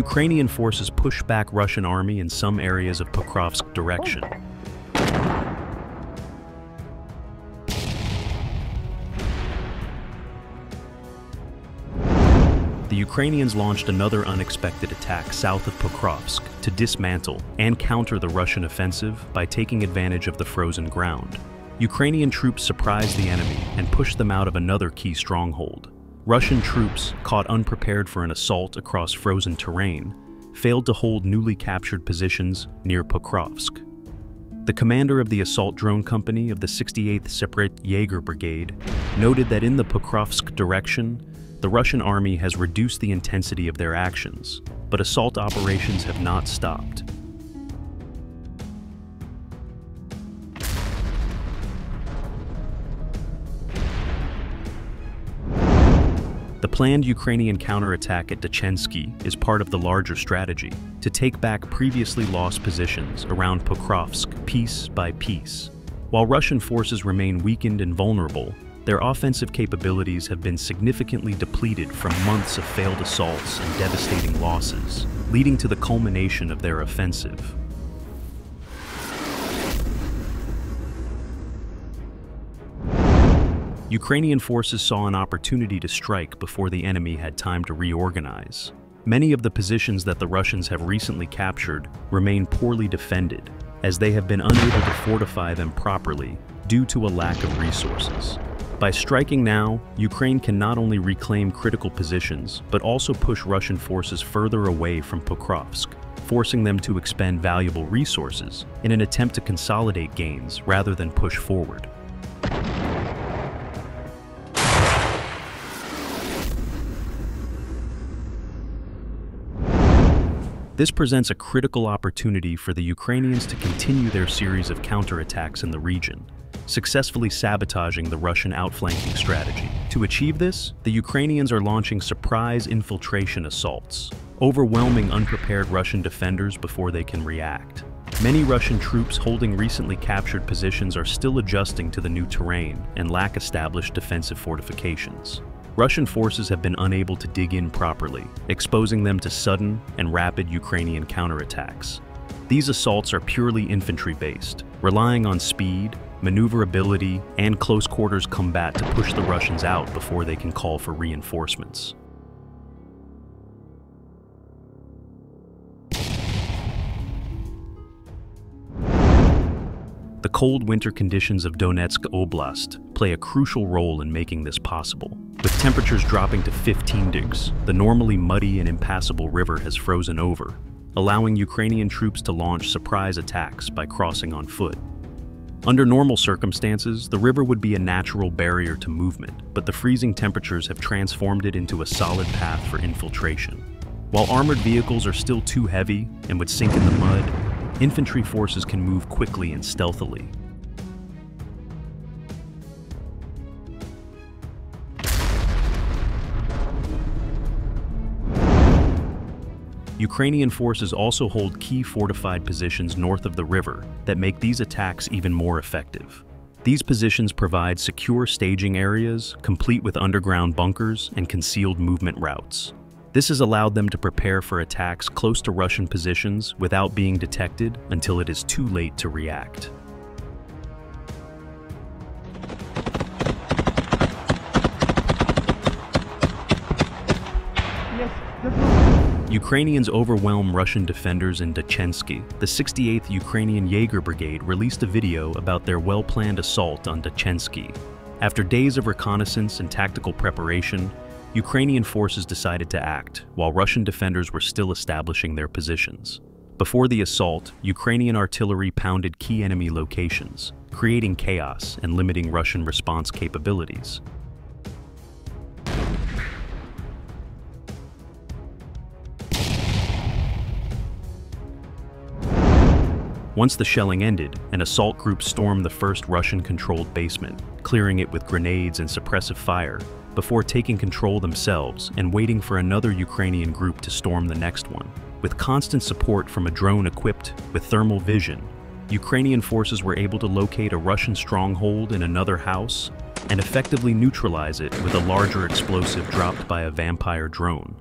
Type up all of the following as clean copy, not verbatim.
Ukrainian forces push back Russian army in some areas of Pokrovsk direction. The Ukrainians launched another unexpected attack south of Pokrovsk to dismantle and counter the Russian offensive by taking advantage of the frozen ground. Ukrainian troops surprised the enemy and pushed them out of another key stronghold. Russian troops, caught unprepared for an assault across frozen terrain, failed to hold newly captured positions near Pokrovsk. The commander of the assault drone company of the 68th Separate Jaeger Brigade noted that in the Pokrovsk direction, the Russian army has reduced the intensity of their actions, but assault operations have not stopped. The planned Ukrainian counterattack at Dechensky is part of the larger strategy to take back previously lost positions around Pokrovsk piece by piece. While Russian forces remain weakened and vulnerable, their offensive capabilities have been significantly depleted from months of failed assaults and devastating losses, leading to the culmination of their offensive. Ukrainian forces saw an opportunity to strike before the enemy had time to reorganize. Many of the positions that the Russians have recently captured remain poorly defended, as they have been unable to fortify them properly due to a lack of resources. By striking now, Ukraine can not only reclaim critical positions, but also push Russian forces further away from Pokrovsk, forcing them to expend valuable resources in an attempt to consolidate gains rather than push forward. This presents a critical opportunity for the Ukrainians to continue their series of counterattacks in the region, successfully sabotaging the Russian outflanking strategy. To achieve this, the Ukrainians are launching surprise infiltration assaults, overwhelming unprepared Russian defenders before they can react. Many Russian troops holding recently captured positions are still adjusting to the new terrain and lack established defensive fortifications. Russian forces have been unable to dig in properly, exposing them to sudden and rapid Ukrainian counterattacks. These assaults are purely infantry-based, relying on speed, maneuverability, and close-quarters combat to push the Russians out before they can call for reinforcements. The cold winter conditions of Donetsk Oblast play a crucial role in making this possible. With temperatures dropping to 15 degrees, the normally muddy and impassable river has frozen over, allowing Ukrainian troops to launch surprise attacks by crossing on foot. Under normal circumstances, the river would be a natural barrier to movement, but the freezing temperatures have transformed it into a solid path for infiltration. While armored vehicles are still too heavy and would sink in the mud, infantry forces can move quickly and stealthily. Ukrainian forces also hold key fortified positions north of the river that make these attacks even more effective. These positions provide secure staging areas, complete with underground bunkers and concealed movement routes. This has allowed them to prepare for attacks close to Russian positions without being detected until it is too late to react. Ukrainians overwhelm Russian defenders in Dechensky. The 68th Ukrainian Jaeger Brigade released a video about their well-planned assault on Dechensky. After days of reconnaissance and tactical preparation, Ukrainian forces decided to act, while Russian defenders were still establishing their positions. Before the assault, Ukrainian artillery pounded key enemy locations, creating chaos and limiting Russian response capabilities. Once the shelling ended, an assault group stormed the first Russian-controlled basement, clearing it with grenades and suppressive fire, before taking control themselves and waiting for another Ukrainian group to storm the next one. With constant support from a drone equipped with thermal vision, Ukrainian forces were able to locate a Russian stronghold in another house and effectively neutralize it with a larger explosive dropped by a Vampire drone.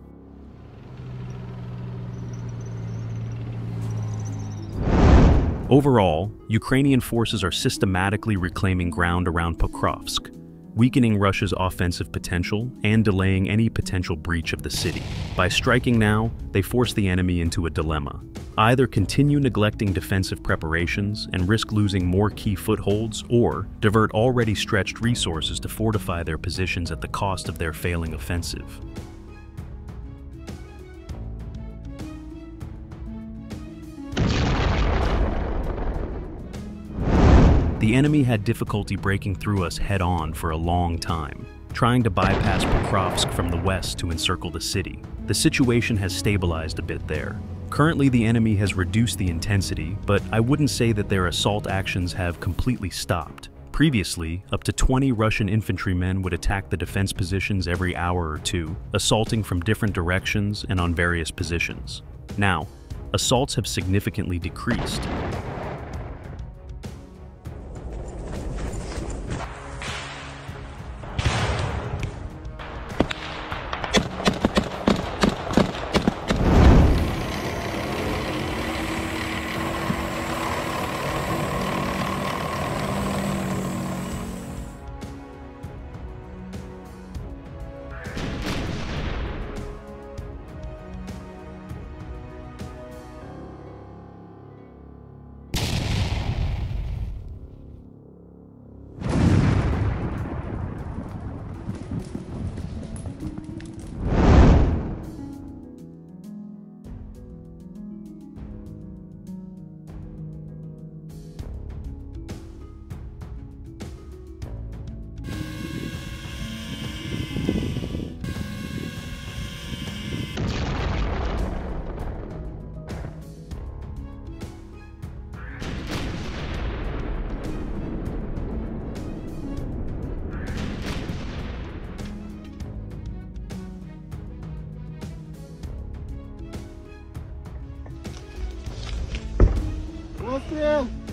Overall, Ukrainian forces are systematically reclaiming ground around Pokrovsk, weakening Russia's offensive potential and delaying any potential breach of the city. By striking now, they force the enemy into a dilemma. Either continue neglecting defensive preparations and risk losing more key footholds, or divert already stretched resources to fortify their positions at the cost of their failing offensive. The enemy had difficulty breaking through us head-on for a long time, trying to bypass Pokrovsk from the west to encircle the city. The situation has stabilized a bit there. Currently, the enemy has reduced the intensity, but I wouldn't say that their assault actions have completely stopped. Previously, up to 20 Russian infantrymen would attack the defense positions every hour or two, assaulting from different directions and on various positions. Now, assaults have significantly decreased. Пострел!